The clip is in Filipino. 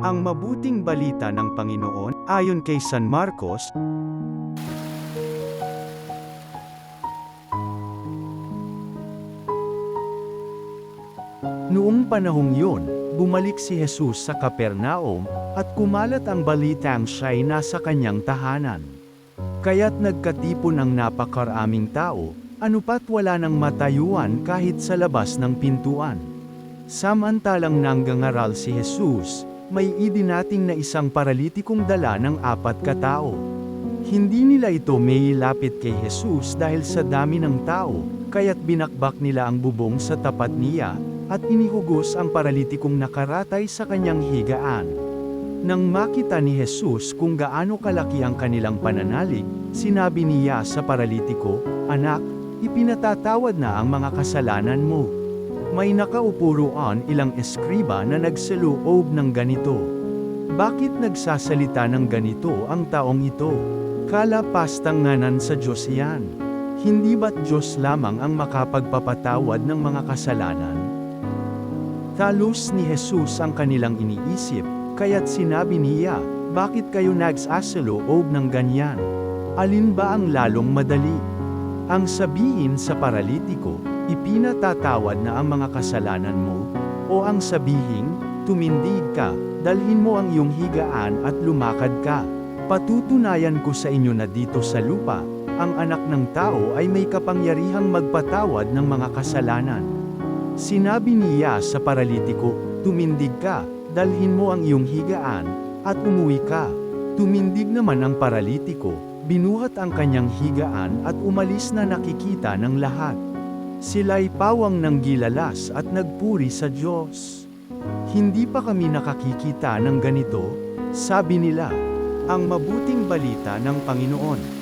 Ang mabuting balita ng Panginoon, ayon kay San Marcos. Noong panahong yun, bumalik si Jesus sa Capernaum, at kumalat ang balitang siya'y nasa kanyang tahanan. Kaya't nagkatipon ang napakaraming tao, anupat wala nang matayuan kahit sa labas ng pintuan. Samantalang nanggangaral si Jesus, may idinating na isang paralitikong dala ng 4 katao. Hindi nila ito mailapit kay Jesus dahil sa dami ng tao, kaya't binakbak nila ang bubong sa tapat niya, at inihugos ang paralitikong nakaratay sa kanyang higaan. Nang makita ni Jesus kung gaano kalaki ang kanilang pananalig, sinabi niya sa paralitiko, "Anak, ipinatatawad na ang mga kasalanan mo." May nakaupo roon ilang eskriba na nagsaloob ng ganito. Bakit nagsasalita ng ganito ang taong ito? Kalapastanganan sa Diyos yan. Hindi ba't Diyos lamang ang makapagpapatawad ng mga kasalanan? Talos ni Jesus ang kanilang iniisip, kaya't sinabi niya, "Bakit kayo nagsasaloob ng ganyan? Alin ba ang lalong madali? Ang sabihin sa paralitiko, ipinatatawad na ang mga kasalanan mo, o ang sabihing, tumindig ka, dalhin mo ang iyong higaan at lumakad ka? Patutunayan ko sa inyo na dito sa lupa, ang anak ng tao ay may kapangyarihang magpatawad ng mga kasalanan." Sinabi niya sa paralitiko, "Tumindig ka, dalhin mo ang iyong higaan, at umuwi ka." Tumindig naman ang paralitiko, binuhat ang kanyang higaan at umalis na nakikita ng lahat. Sila'y pawang ng gilalas at nagpuri sa Diyos. "Hindi pa kami nakakikita ng ganito," sabi nila. Ang mabuting balita ng Panginoon.